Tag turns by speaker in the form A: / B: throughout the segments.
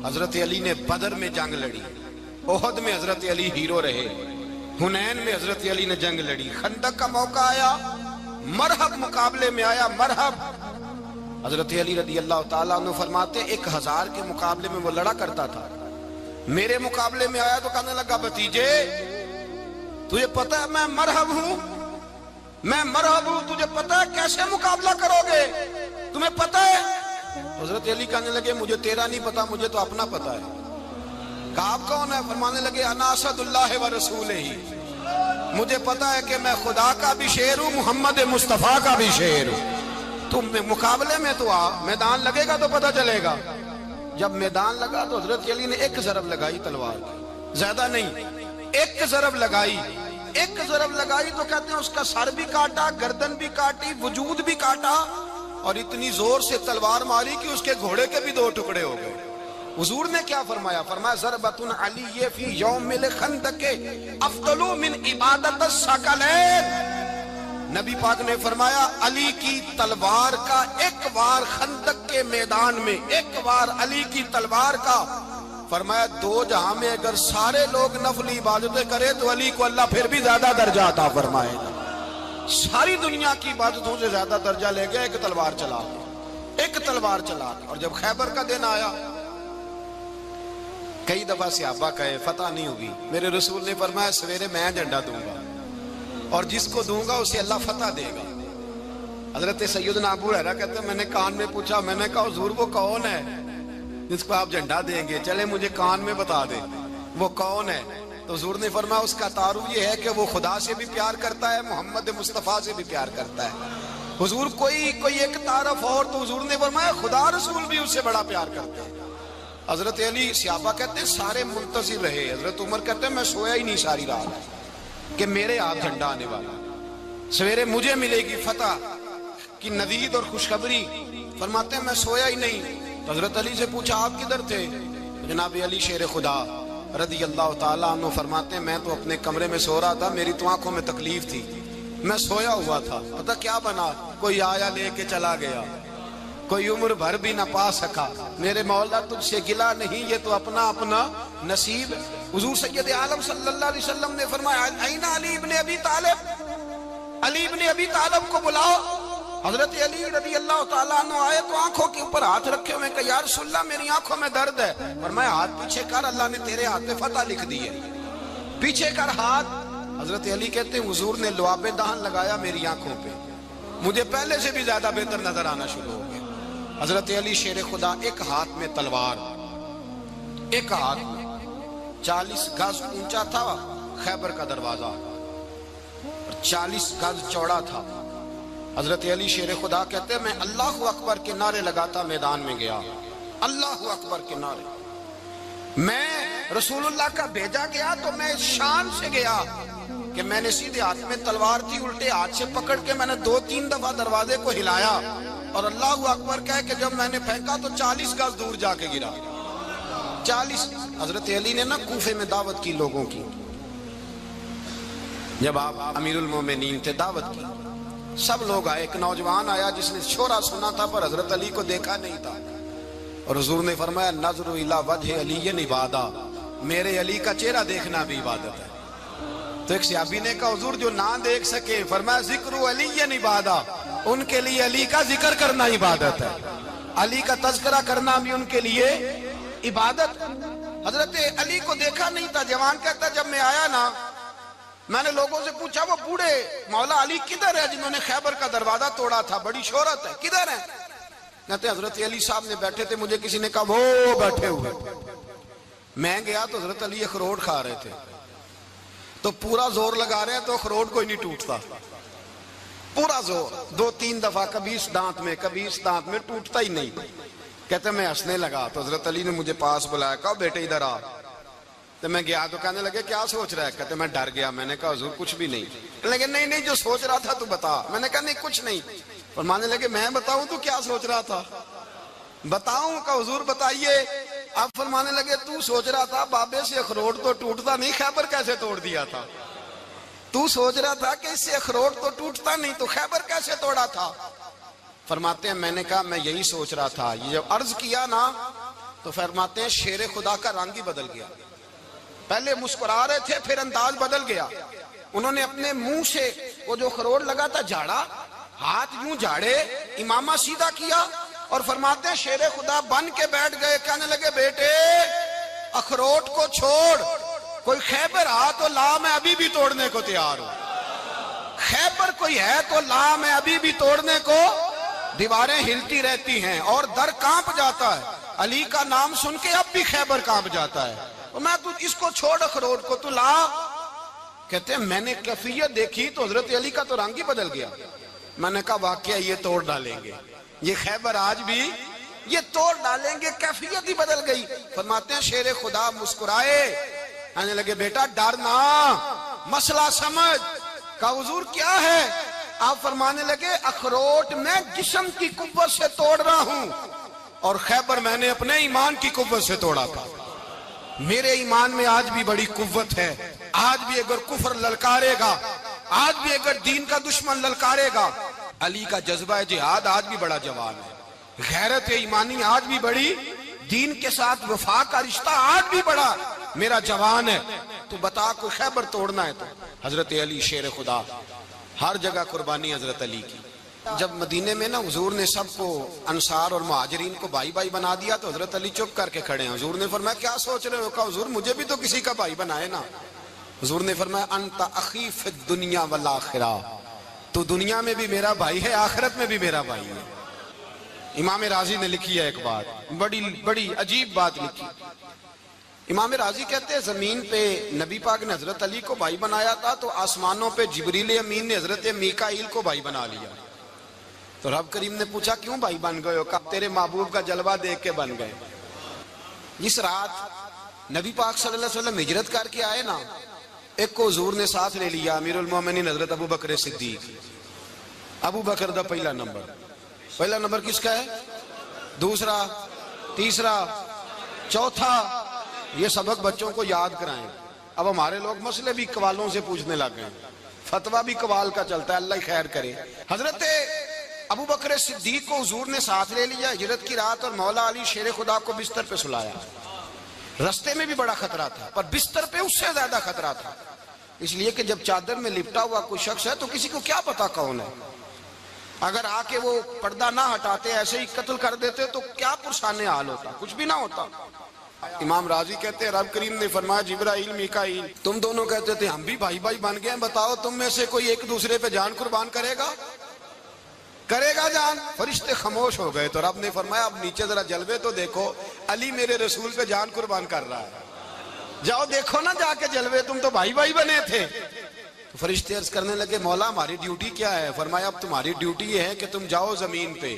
A: حضرت علی نے بدر میں جنگ لڑی، احد میں حضرت علی ہیرو رہے، حنین میں حضرت علی نے جنگ لڑی، خندق کا موقع آیا، مرحب مقابلے میں آیا، مرحب۔ حضرت علی رضی اللہ تعالیٰ عنہ فرماتے 1000 کے مقابلے میں وہ لڑا کرتا تھا، میرے مقابلے میں آیا تو کہنے لگا بھتیجے تجھے پتہ ہے میں مرحب ہوں، میں مرحب ہوں، تجھے پتہ ہے کیسے مقابلہ کرو گے، تمہیں پتہ ہے؟ حضرت علی کہنے لگے مجھے تیرا نہیں پتا، مجھے تو اپنا پتا ہے۔ کہا آپ کون ہے؟ فرمانے لگے انا اسد اللہ و رسولہ، مجھے پتا ہے کہ میں خدا کا بھی شیر ہوں، محمد مصطفیٰ کا بھی شیر ہوں۔ تم مقابلے میں تو آ، میدان لگے گا تو پتہ چلے گا۔ جب میدان لگا تو حضرت علی نے ایک ضرب لگائی تلوار کی، زیادہ نہیں، ایک ضرب لگائی، ایک ضرب لگائی تو کہتے ہیں اس کا سر بھی کاٹا، گردن بھی کاٹی، وجود بھی کاٹا، اور اتنی زور سے تلوار ماری کہ اس کے گھوڑے کے بھی 2 ٹکڑے ہو گئے۔ حضور نے کیا فرمایا؟ فرمایا ضربۃ علی فی یوم الخندق افضل من عبادت الثقلین۔ نبی پاک نے فرمایا علی کی تلوار کا ایک وار خندق کے میدان میں، ایک وار علی کی تلوار کا، فرمایا 2 جہاں میں اگر سارے لوگ نفل عبادتیں کرے تو علی کو اللہ پھر بھی زیادہ درجہ عطا فرمائے گا۔ ساری دنیا کی عبادتوں سے زیادہ درجہ لے گیا ایک تلوار چلا کے، ایک تلوار چلا کے۔ اور جب خیبر کا دن آیا، کئی دفعہ صحابہ کہے فتح نہیں ہوگی، میرے رسول نے فرمایا سویرے میں جھنڈا دوں گا اور جس کو دوں گا اسے اللہ فتح دے گا۔ حضرت سیدنا ابو ہریرہ کہتے ہیں میں نے کان میں پوچھا، میں نے کہا حضور وہ کون ہے جس کو آپ جھنڈا دیں گے؟ چلے مجھے کان میں بتا دیں وہ کون ہے۔ تو حضور نے فرمایا اس کا تعارف یہ ہے کہ وہ خدا سے بھی پیار کرتا ہے، محمد مصطفیٰ سے بھی پیار کرتا ہے۔ حضور کوئی ایک تعارف اور، تو حضور نے فرمایا خدا رسول بھی اس سے بڑا پیار کرتے ہیں۔ حضرت علی صحابہ کہتے ہیں سارے منتظر رہے، حضرت عمر کہتے ہیں میں سویا ہی نہیں ساری رات کہ میرے ہاتھ جھنڈا آنے والا، سویرے مجھے ملے گی فتح کی نوید اور خوشخبری۔ فرماتے ہیں میں سویا ہی نہیں۔ حضرت علی سے پوچھا آپ کدھر تھے؟ جناب علی شیر خدا رضی اللہ تعالیٰ عنہ فرماتے ہیں میں تو اپنے کمرے میں سو رہا تھا، میری تو آنکھوں میں تکلیف تھی، میں سویا ہوا تھا، پتہ کیا بنا، کوئی آیا لے کے چلا گیا، کوئی عمر بھر بھی نہ پا سکا۔ میرے مولا تجھ سے گلا نہیں، یہ تو اپنا اپنا نصیب۔ حضور سید عالم صلی اللہ علیہ وسلم نے فرمایا این علی ابن ابی طالب، علی ابن ابی طالب کو بلاؤ۔ حضرت علی رضی اللہ تعالیٰ عنہ آئے تو آنکھوں کے اوپر ہاتھ رکھے ہوئے کہ یا رسول اللہ میری آنکھوں میں درد ہے۔ فرمایا ہاتھ پیچھے کر، اللہ نے تیرے ہاتھ پہ فتح لکھ دی ہے، پیچھے کر ہاتھ۔ حضرت علی کہتے ہیں حضور نے لعاب دہن لگایا میری آنکھوں پہ، مجھے پہلے سے بھی زیادہ بہتر نظر آنا شروع ہو گیا۔ حضرت علی شیر خدا ایک ہاتھ میں تلوار، ایک ہاتھ میں 40 گز اونچا تھا خیبر کا دروازہ، 40 گز چوڑا تھا۔ حضرت علی شیر خدا کہتے ہیں میں اللہ اکبر کے نعرے لگاتا میدان میں گیا، اللہ اکبر کے نعرے۔ میں رسول اللہ کا بھیجا گیا تو میں شان سے گیا کہ میں نے سیدھے ہاتھ میں تلوار تھی، الٹے ہاتھ سے پکڑ کے میں نے 2-3 دفعہ دروازے کو ہلایا اور اللہ اکبر کہہ کہ جب میں نے پھینکا تو 40 گز دور جا کے گرا، 40۔ حضرت علی نے نا کوفے میں دعوت کی لوگوں کی، جب آپ امیر المومنین تھے دعوت کی، سب لوگ آئے، ایک نوجوان آیا جس نے شورا سنا تھا پر حضرت علی کو دیکھا نہیں تھا، اور حضور نے فرمایا نظر الی وجہ علی عبادہ، میرے علی کا چہرہ دیکھنا بھی عبادت ہے۔ تو ایک صحابی نے کہا حضور جو نہ دیکھ سکے، فرمایا ذکر علی عبادہ، ان کے لیے علی کا ذکر کرنا عبادت ہے، علی کا تذکرہ کرنا بھی ان کے لیے عبادت۔ حضرت علی کو دیکھا نہیں تھا، جوان کہتا جب میں آیا نا میں نے لوگوں سے پوچھا وہ بوڑھے مولا علی کدھر ہے جنہوں نے خیبر کا دروازہ توڑا تھا، بڑی شہرت ہے، کدھر ہیں؟ کہتے حضرت علی صاحب نے بیٹھے تھے، مجھے کسی نے کہا وہ بیٹھے ہوئے۔ میں گیا تو حضرت علی اخروٹ کھا رہے تھے، تو پورا زور لگا رہے ہیں تو اخروٹ کوئی نہیں ٹوٹتا، پورا زور 2-3 دفعہ، کبھی اس دانت میں کبھی اس دانت میں، ٹوٹتا ہی نہیں۔ کہتے میں ہنسنے لگا تو حضرت علی نے مجھے پاس بلایا، کہا بیٹے ادھر آ۔ تو میں گیا تو کہنے لگے کیا سوچ رہا ہے؟ کہتے میں ڈر گیا، میں نے کہا حضور کچھ بھی نہیں۔ کہنے لگے نہیں جو سوچ رہا تھا تو بتا۔ میں نے کہا نہیں کچھ نہیں۔ فرمانے لگے میں بتاؤں تو کیا سوچ رہا تھا؟ بتاؤں؟ کہ حضور بتائیے۔ اب فرمانے لگے تو سوچ رہا تھا بابے سے اخروٹ تو ٹوٹتا نہیں، خیبر کیسے توڑ دیا تھا؟ تو سوچ رہا تھا کہ اس سے اخروٹ تو ٹوٹتا نہیں تو خیبر کیسے توڑا تھا؟ فرماتے ہیں میں نے کہا میں یہی سوچ رہا تھا، یہ جب عرض کیا نا تو فرماتے ہیں شیر خدا کا رنگ ہی بدل گیا. پہلے مسکرا رہے تھے پھر انداز بدل گیا. انہوں نے اپنے منہ سے وہ جو خروٹ لگا تھا جھاڑا, ہاتھ یوں جھاڑے, امامہ سیدھا کیا اور فرماتے ہیں شیر خدا بن کے بیٹھ گئے. کہنے لگے بیٹے اخروٹ کو چھوڑ, کوئی خیبر آ تو لا, میں ابھی بھی توڑنے کو تیار ہوں. خیبر کوئی ہے تو لا, میں ابھی بھی توڑنے کو. دیواریں ہلتی رہتی ہیں اور در کانپ جاتا ہے. علی کا نام سن کے اب بھی خیبر کانپ جاتا ہے. میں تو اس کو چھوڑ اخروٹ کو, تو لا. کہتے ہیں میں نے کیفیت دیکھی تو حضرت علی کا تو رنگ ہی بدل گیا. میں نے کہا واقعہ یہ توڑ ڈالیں گے, یہ خیبر آج بھی یہ توڑ ڈالیں گے, کیفیت ہی بدل گئی. فرماتے ہیں شیر خدا مسکرائے, کہنے لگے بیٹا ڈرنا, مسئلہ سمجھ. کہا حضور کیا ہے؟ آپ فرمانے لگے اخروٹ میں جسم کی قوت سے توڑ رہا ہوں اور خیبر میں نے اپنے ایمان کی قوت سے توڑا تھا. میرے ایمان میں آج بھی بڑی قوت ہے. آج بھی اگر کفر للکارے گا, آج بھی اگر دین کا دشمن للکارے گا, علی کا جذبہ جہاد آج بھی بڑا جوان ہے. غیرت ایمانی آج بھی بڑی, دین کے ساتھ وفا کا رشتہ آج بھی بڑا میرا جوان ہے. تو بتا کوئی خیبر توڑنا ہے تو حضرت علی شیر خدا, ہر جگہ قربانی حضرت علی کی. جب مدینے میں نا حضور نے سب کو انصار اور مہاجرین کو بھائی بھائی بنا دیا تو حضرت علی چپ کر کے کھڑے ہیں. حضور نے فرمایا کیا سوچ رہے ہو؟ کہا حضور مجھے بھی تو کسی کا بھائی بنائے نا. حضور نے فرمایا انت اخی فی الدنیا والآخرہ, تو دنیا میں بھی میرا بھائی ہے, آخرت میں بھی میرا بھائی ہے. امام راضی نے لکھی ہے ایک بات, بڑی عجیب بات لکھی. امام راضی کہتے ہیں زمین پہ نبی پاک نے حضرت علی کو بھائی بنایا تھا تو آسمانوں پہ جبریل امین نے حضرت میکائیل کو بھائی بنا لیا. تو رب کریم نے پوچھا کیوں بھائی بن گئے ہو؟ کہا تیرے محبوب کا جلوہ دیکھ کے بن گئے. جس رات نبی پاک صلی اللہ علیہ وسلم ہجرت کر کے آئے نا, ایک کو حضور نے ساتھ لے لیا, امیر المومنین حضرت ابو بکر صدیق. ابو بکر دا پہلا نمبر کس کا ہے؟ دوسرا, تیسرا, چوتھا. یہ سبق بچوں کو یاد کرائیں. اب ہمارے لوگ مسئلے بھی قوالوں سے پوچھنے لگ گئے, فتویٰ بھی قوال کا چلتا ہے, اللہ خیر کرے. حضرت ابو بکر صدیق کو حضور نے ساتھ لے لیا ہجرت کی رات, اور مولا علی شیر خدا کو بستر پہ سلایا. رستے میں بھی بڑا خطرہ تھا پر بستر پہ اس سے زیادہ خطرہ تھا, اس لیے کہ جب چادر میں لپٹا ہوا کوئی شخص ہے تو کسی کو کیا پتا کون ہے. اگر آ کے وہ پردہ نہ ہٹاتے ایسے ہی قتل کر دیتے تو کیا پرسان حال ہوتا, کچھ بھی نہ ہوتا. امام راضی کہتے ہیں رب کریم نے فرمایا جبرائیل میکائیل تم دونوں کہتے تھے ہم بھی بھائی بھائی بن گئے ہیں, بتاؤ تم میں سے کوئی ایک دوسرے پہ جان قربان کرے گا جان؟ فرشتے خاموش ہو گئے. تو رب نے فرمایا اب نیچے ذرا جلوے تو دیکھو, علی میرے رسول پہ جان قربان کر رہا ہے, جاؤ دیکھو نا جا کے جلوے, تم تو بھائی بھائی بنے تھے. تو فرشتے عرض کرنے لگے مولا ہماری ڈیوٹی کیا ہے؟ فرمایا اب تمہاری ڈیوٹی یہ ہے کہ تم جاؤ زمین پہ,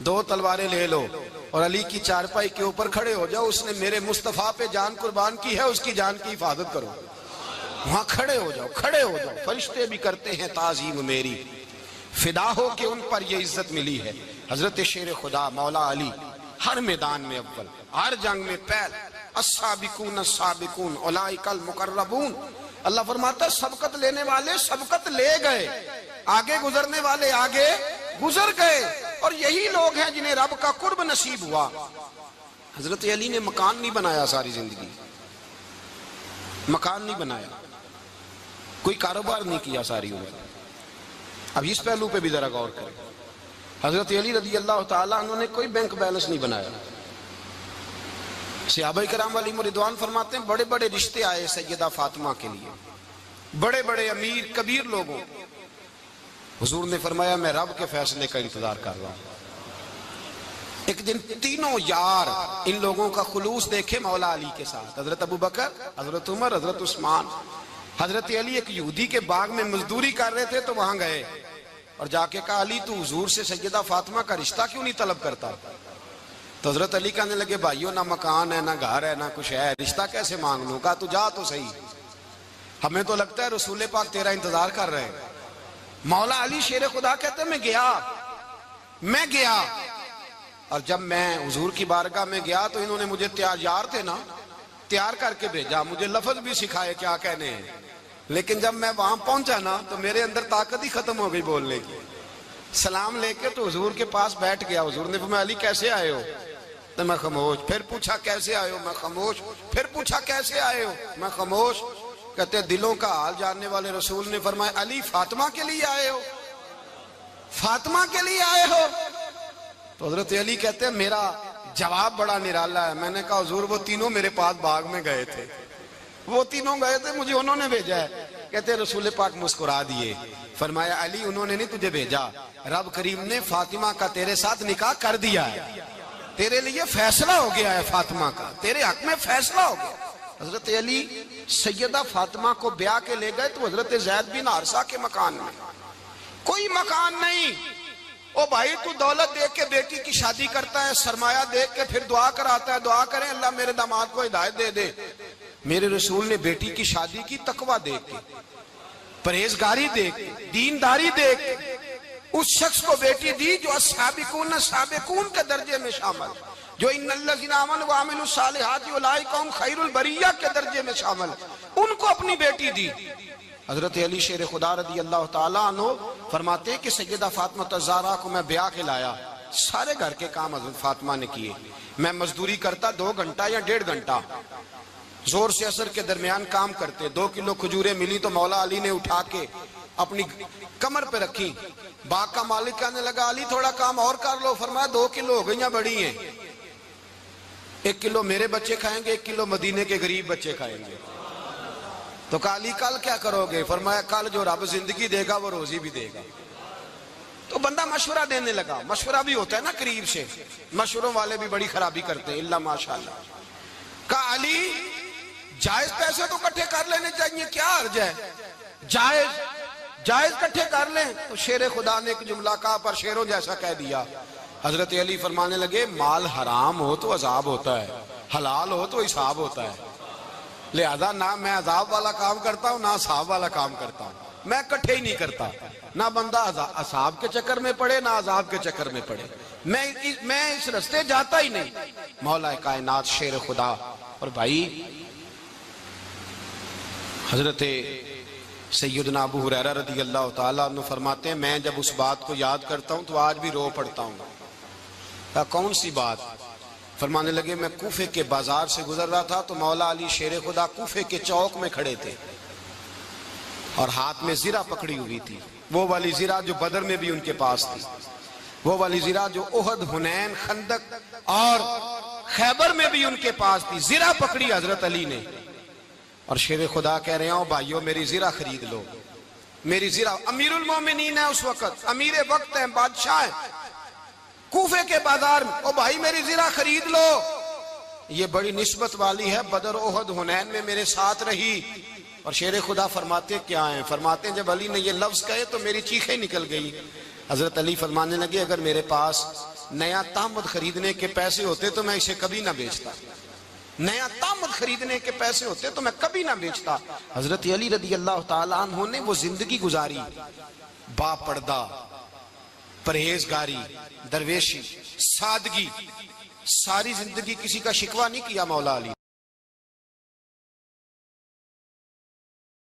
A: 2 تلواریں لے لو اور علی کی چارپائی کے اوپر کھڑے ہو جاؤ. اس نے میرے مصطفیٰ پہ جان قربان کی ہے, اس کی جان کی حفاظت کرو. وہاں کھڑے ہو جاؤ. فرشتے بھی کرتے ہیں تعظیم میری, فدا ہو کہ ان پر یہ عزت ملی ہے. حضرت شیر خدا مولا علی ہر میدان میں اول, ہر جنگ میں پہل. السابقون السابقون اولئک المقربون. اللہ فرماتا سبقت لینے والے سبقت لے گئے, آگے گزرنے والے آگے گزر گئے, اور یہی لوگ ہیں جنہیں رب کا قرب نصیب ہوا. حضرت علی نے مکان نہیں بنایا, ساری زندگی مکان نہیں بنایا, کوئی کاروبار نہیں کیا ساری عمر. اب اس پہلو پہ بھی ذرا غور کریں. حضرت علی رضی اللہ تعالیٰ انہوں نے کوئی بینک بیلنس نہیں بنایا. صحابہ کرام علیہم رضوان فرماتے ہیں بڑے بڑے رشتے آئے سیدہ فاطمہ کے لیے, بڑے بڑے امیر کبیر لوگوں. حضور نے فرمایا میں رب کے فیصلے کا انتظار کر رہا ہوں. ایک دن تینوں یار ان لوگوں کا خلوص دیکھے مولا علی کے ساتھ, حضرت ابو بکر, حضرت عمر, حضرت عثمان. حضرت علی ایک یہودی کے باغ میں مزدوری کر رہے تھے تو وہاں گئے اور جا کے کہا علی تو حضور سے سیدہ فاطمہ کا رشتہ کیوں نہیں طلب کرتا؟ تو حضرت علی کہنے لگے بھائیو نہ مکان ہے نہ گھر ہے نہ کچھ ہے, رشتہ کیسے مانگ لوں؟ کہا تو جا تو صحیح, ہمیں تو لگتا ہے رسول پاک تیرا انتظار کر رہے ہیں. مولا علی شیر خدا کہتے ہیں میں گیا اور جب میں حضور کی بارگاہ میں گیا تو انہوں نے مجھے تیار تھے نا, تیار کر کے بھیجا, مجھے لفظ بھی سکھائے کیا کہنے ہیں. لیکن جب میں وہاں پہنچا نا تو میرے اندر طاقت ہی ختم ہو گئی بولنے کی. سلام لے کے تو حضور کے پاس بیٹھ گیا. حضور نے فرمایا علی کیسے آئے ہو؟ تو میں خاموش. پھر پوچھا کیسے آئے ہو؟ میں خاموش. پھر پوچھا کیسے آئے ہو؟ میں خاموش. کہتے دلوں کا حال جاننے والے رسول نے فرمایا علی فاطمہ کے لیے آئے ہو؟ فاطمہ کے لیے آئے ہو؟ تو حضرت علی کہتے ہیں میرا جواب بڑا نرالا ہے. میں نے کہا حضور وہ تینوں میرے پاس باغ میں گئے تھے, وہ تینوں گئے تھے, مجھے انہوں نے بھیجا ہے. کہتے ہیں رسول پاک مسکرا دیے, فرمایا علی انہوں نے نہیں تجھے بھیجا, رب کریم نے فاطمہ کا تیرے ساتھ نکاح کر دیا ہے, تیرے لیے فیصلہ ہو گیا ہے فاطمہ کا, تیرے حق میں فیصلہ ہو گیا. حضرت علی سیدہ فاطمہ کو بیاہ کے لے گئے تو حضرت زید بن حارثہ کے مکان میں, کوئی مکان نہیں. او بھائی تو دولت دیکھ کے بیٹی کی شادی کرتا ہے, سرمایہ دیکھ کے پھر دعا کراتا ہے, دعا کریں اللہ میرے داماد کو ہدایت دے دے. میرے رسول نے بیٹی کی شادی کی تقوی دیکھ کے, پرہیزگاری دیکھ کے, دینداری دیکھ کے اس شخص کو بیٹی دی جو السابقون سابقون کے درجے میں شامل, جو ان الذین آمنوا وعملوا الصالحات اولئک هم خیر البریہ کے درجے میں شامل, ان کو اپنی بیٹی دی. حضرت علی شیر خدا رضی اللہ تعالیٰ عنہ فرماتے ہیں کہ سیدہ فاطمہ الزہرا کو میں بیاہ کے لایا, سارے گھر کے کام حضرت فاطمہ نے کیے. میں مزدوری کرتا 2 گھنٹہ یا 1.5 گھنٹہ, زور سے عصر کے درمیان کام کرتے. 2 کلو کھجوریں ملی تو مولا علی نے اٹھا کے اپنی کمر پہ رکھی. باغ کا مالک کہنے لگا علی تھوڑا کام اور کر لو. فرمایا 2 کلو ہو گئیاں بڑی ہیں, 1 کلو میرے بچے کھائیں گے, 1 کلو مدینے کے غریب بچے کھائیں گے. تو کہا علی کل کیا کرو گے؟ فرمایا کل جو رب زندگی دے گا وہ روزی بھی دے گا. تو بندہ مشورہ دینے لگا, مشورہ بھی ہوتا ہے نا قریب سے, مشوروں والے بھی بڑی خرابی کرتے ہیں اللہ ماشاءاللہ. کہا علی جائز پیسے تو کٹھے کر لینے چاہیے, کیا حرج ہے, جائز کٹھے کر لیں. تو شیر خدا نے ایک جملہ کہا پر شیروں جیسا کہہ دیا. حضرت علی فرمانے لگے مال حرام ہو تو عذاب ہوتا ہے, حلال ہو تو حساب ہوتا ہے, لہذا نہ میں عذاب والا کام کرتا ہوں نہ حساب والا کام کرتا ہوں, میں کٹھے ہی نہیں کرتا. نہ بندہ حساب کے چکر میں پڑے نہ عذاب کے چکر میں پڑے, میں اس رستے جاتا ہی نہیں. مولا کائنات شیر خدا. اور بھائی حضرت سیدنا ابو ہریرہ رضی اللہ تعالیٰ عنہ فرماتے ہیں میں جب اس بات کو یاد کرتا ہوں تو آج بھی رو پڑتا ہوں. کون سی بات؟ فرمانے لگے میں کوفے کے بازار سے گزر رہا تھا تو مولا علی شیر خدا کوفے کے چوک میں کھڑے تھے اور ہاتھ میں زرہ پکڑی ہوئی تھی, وہ والی زرہ جو بدر میں بھی ان کے پاس تھی, وہ والی زرہ جو احد, حنین, خندق اور خیبر میں بھی ان کے پاس تھی. زرہ پکڑی حضرت علی نے اور شیر خدا کہہ رہے ہیں بھائیو میری زرہ خرید لو, میری زرہ. امیر المومنین ہے اس وقت, امیر وقت ہیں, بادشاہ ہیں, کوفے کے بازار میں, او بھائی میری زرہ خرید لو. یہ بڑی نسبت والی ہے, بدر, احد, حنین میں میرے ساتھ رہی. اور شیر خدا فرماتے کیا ہیں؟ فرماتے ہیں جب علی نے یہ لفظ کہے تو میری چیخیں نکل گئی. حضرت علی فرمانے لگے اگر میرے پاس نیا تامد خریدنے کے پیسے ہوتے تو میں اسے کبھی نہ بیچتا, نیا تامد خریدنے کے پیسے ہوتے تو میں کبھی نہ بیچتا. حضرت علی رضی اللہ تعالیٰ عنہ نے وہ زندگی گزاری, با پردہ, پرہیزگاری, درویشی, سادگی, ساری زندگی کسی کا شکوہ نہیں کیا مولا علی.